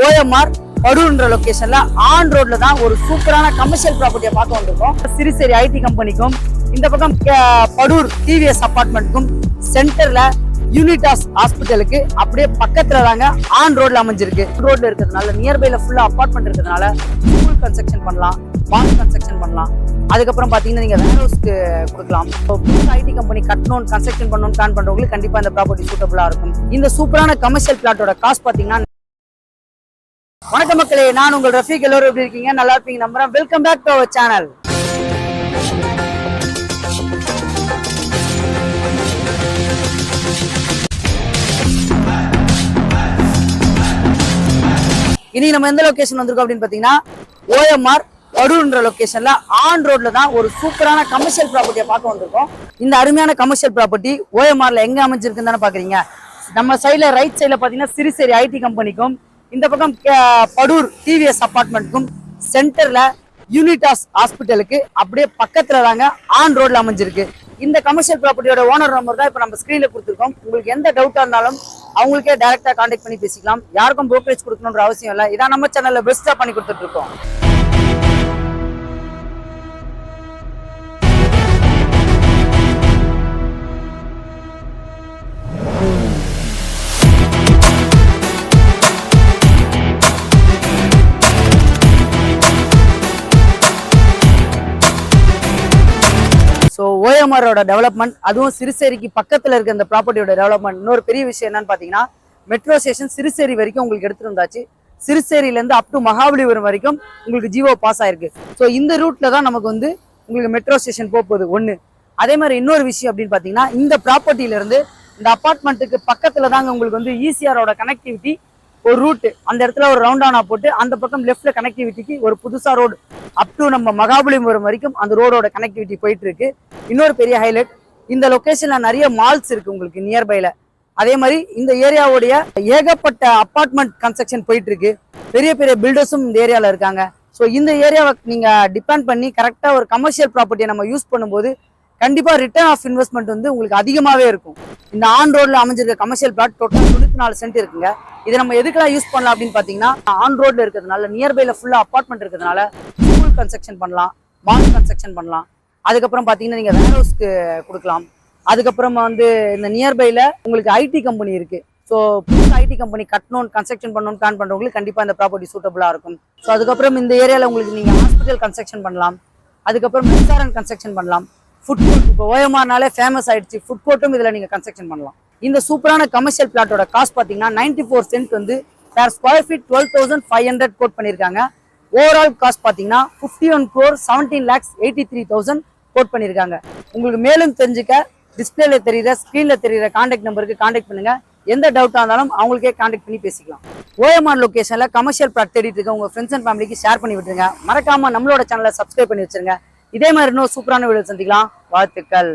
OMR படூர்ன்ற லொகேஷன்ல on ரோட்ல தான் ஒரு சூப்பரான கமர்ஷியல் ப்ராப்பர்ட்டியை பார்க்க வந்திருக்கோம். சிறுசேரி ஐடி கம்பெனிக்கும் இந்த பக்கம் படூர் டிவிஎஸ் அபார்ட்மெண்ட்டுக்கும் சென்டர்ல யூனிடாஸ் ஹாஸ்பிட்டலுக்கு அப்படியே பக்கத்துல தாங்க ஆன் ரோட்ல அமைஞ்சிருக்கு. ரோட்ல இருக்கிறதுனால நியர்பைல ஃபுல்லா அபார்ட்மெண்ட் இருக்கிறதுனால ஸ்கூல் கன்ஸ்ட்ரக்ஷன் பண்ணலாம், மால் கன்ஸ்ட்ரக்ஷன் பண்ணலாம். அதுக்கப்புறம் பாத்தீங்கன்னா நீங்க வேர் ஹவுஸ்க்கு கொடுக்கலாம். ஐடி கம்பெனி கட்டணும், கன்ஸ்ட்ரக்ஷன் பண்ணணும் பிளான் பண்றவங்களுக்கு கண்டிப்பா இந்த ப்ராப்பர்ட்டி சூட்டபிளா இருக்கும். இந்த சூப்பரான கமர்ஷியல் பிளாட்டோட காஸ்ட் பாத்தீங்கன்னா. வணக்கம் மக்களே, நான் உங்கள் ரஃபீக். எல்லாரும் எப்படி இருக்கீங்க? நல்லா இருப்பீங்க நம்புறேன். Welcome back to our channel. இனி நம்ம எந்த லொகேஷன் வந்திருக்கோம் அப்படின்னு பாத்தீங்கன்னா ஓஎம்ஆர் படூர்ன்ற லொகேஷன்ல ஆன் ரோட்ல தான் ஒரு சூப்பரான கமர்ஷியல் ப்ராப்பர்ட்டியை பார்க்க வந்திருக்கோம். இந்த அருமையான கமர்ஷியல் ப்ராப்பர்ட்டி ஓஎம்ஆர்ல எங்க அமைஞ்சிருக்குன்னு தானே பாக்குறீங்க. நம்ம சைட்ல ரைட் சைட்ல பாத்தீங்கன்னா சிறுசேரி ஐடி கம்பெனிக்கும் இந்த பக்கம் படூர் டிவிஎஸ் அபார்ட்மெண்ட்டுக்கும் சென்டர்ல யூனிடாஸ் ஹாஸ்பிட்டலுக்கு அப்படியே பக்கத்துல தாங்க ஆன் ரோட்ல அமைஞ்சிருக்கு. இந்த கமர்ஷியல் ப்ராப்பர்ட்டியோட ஓனர் நம்பர் தான் இப்ப நம்ம ஸ்கிரீன்ல கொடுத்துருக்கோம். உங்களுக்கு எந்த டவுட்டா இருந்தாலும் அவங்களுக்கே டைரக்டா கான்டாக்ட் பண்ணி பேசிக்கலாம். யாருக்கும் புரோக்கரேஜ் கொடுக்கணுன்ற அவசியம் இல்லை. இதான் நம்ம சேனல்ல பெஸ்டா பண்ணி கொடுத்துட்டு இருக்கோம். ஸோ ஓஎம்ஆரோட டெவலப்மெண்ட், அதுவும் சிறுசேரிக்கு பக்கத்தில் இருக்க இந்த ப்ராப்பர்ட்டியோட டெவலப்மெண்ட். இன்னொரு பெரிய விஷயம் என்னன்னு பார்த்தீங்கன்னா, மெட்ரோ ஸ்டேஷன் சிறுசேரி வரைக்கும் உங்களுக்கு எடுத்துட்டு வந்தாச்சு. சிறுசேரியிலேருந்து அப் டு மகாபலிபுரம் வரைக்கும் உங்களுக்கு ஜியோ பாஸ் ஆயிருக்கு. ஸோ இந்த ரூட்ல தான் நமக்கு வந்து உங்களுக்கு மெட்ரோ ஸ்டேஷன் போகுது ஒன்று. அதே மாதிரி இன்னொரு விஷயம் அப்படின்னு பார்த்தீங்கன்னா, இந்த ப்ராப்பர்ட்டியிலேருந்து இந்த அப்பார்ட்மெண்ட்டுக்கு பக்கத்தில் தாங்க உங்களுக்கு வந்து ஈசிஆரோட கனெக்டிவிட்டி ஒரு ரூட். அந்த இடத்துல ஒரு ரவுண்டானா போட்டு அந்த பக்கம் லெஃப்ட்ல கனெக்டிவிட்டிக்கு ஒரு புதுசா ரோடு அப் டு நம்ம மகாபலிபுரம் வரைக்கும் அந்த ரோடோட கனெக்டிவிட்டி போயிட்டு இருக்கு. இன்னொரு பெரிய ஹைலைட், இந்த லொகேஷன்ல நிறைய மால்ஸ் இருக்கு உங்களுக்கு நியர்பைல. அதே மாதிரி இந்த ஏரியாவுடைய ஏகப்பட்ட அபார்ட்மெண்ட் கன்ஸ்ட்ரக்ஷன் போயிட்டு இருக்கு. பெரிய பெரிய பில்டர்ஸும் இந்த ஏரியால இருக்காங்க. ஸோ இந்த ஏரியாவை நீங்க டிபெண்ட் பண்ணி கரெக்டா ஒரு கமர்ஷியல் ப்ராப்பர்ட்டியை நம்ம யூஸ் பண்ணும்போது கண்டிப்பா ரிட்டர்ன் ஆஃப் இன்வெஸ்ட்மெண்ட் வந்து உங்களுக்கு அதிகமாவே இருக்கும். இந்த ஆன் ரோட்ல அமைஞ்சிருக்க கமர்ஷியல் பிளாட் டோட்டல் 94 சென்ட் இருக்குங்க. இதை நம்ம எதுக்கெல்லாம் யூஸ் பண்ணலாம் அப்படின்னு பாத்தீங்கன்னா, ஆன் ரோட்ல இருக்கிறதுனால நியர்பைல ஃபுல்லா அபார்ட்மெண்ட் இருக்கிறதுனால ஸ்கூல் கன்ஸ்ட்ரக்ஷன் பண்ணலாம், மால் கன்ஸ்ட்ரக்ஷன் பண்ணலாம். அதுக்கப்புறம் பாத்தீங்கன்னா நீங்க வேர் ஹவுஸ்க்கு கொடுக்கலாம். அதுக்கப்புறம் வந்து இந்த நியர்பைல உங்களுக்கு ஐடி கம்பெனி இருக்கு. ஸோ புதுசு ஐடி கம்பெனி கட்டணும், கன்ஸ்ட்ரக்ஷன் பண்ணணும் பிளான் பண்றவங்களுக்கு கண்டிப்பா இந்த ப்ராப்பர்ட்டி சூட்டபிளா இருக்கும். ஸோ அதுக்கப்புறம் இந்த ஏரியால உங்களுக்கு நீங்க ஹாஸ்பிட்டல் கன்ஸ்ட்ரக்ஷன் பண்ணலாம். அதுக்கப்புறம் ரெஸ்டாரண்ட் கன்ஸ்ட்ரக்ஷன் பண்ணலாம். ஃபுட் கோர்ட், இப்போ ஓஎம்ஆர்னாலே ஃபேமஸ் ஆயிடுச்சு, ஃபுட் கோர்ட்டும் இதுல நீங்க கன்ஸ்ட்ரக்ஷன் பண்ணலாம். இந்த சூப்பரான கமர்ஷியல் பிளாட்டோட காஸ்ட் பாத்தீங்கன்னா 94 சென்ட் வந்து per ஸ்கொயர் ஃபீட் 12,500 கோட் பண்ணிருக்காங்க. ஓவரால் காஸ்ட் பாத்தீங்கன்னா 51 crore 17,83,000 கோட் பண்ணிருக்காங்க. உங்களுக்கு மேலும் தெரிஞ்சுக்க டிஸ்பிளேல தெரியுற ஸ்கிரீன்ல தெரியுற கான்டாக்ட் நம்பருக்கு கான்டாக்ட் பண்ணுங்க. எந்த டவுட்டா இருந்தாலும் அவங்களுக்கே கான்டாக்ட் பண்ணி பேசிக்கலாம். ஓஎம்ஆர் லொகேஷன்ல கமர்ஷியல் பிளாட் தேடிட்டு இருக்க உங்க ஃப்ரெண்ட்ஸ் அண்ட் ஃபேமிலிக்கு ஷேர் பண்ணி விட்டுருங்க. மறக்காம நம்மளோட சேனலை சப்ஸ்கிரைப் பண்ணி வச்சிருங்க. இதே மாதிரி இன்னும் சூப்பரான வீடியோ சந்திக்கலாம். வாழ்த்துக்கள்.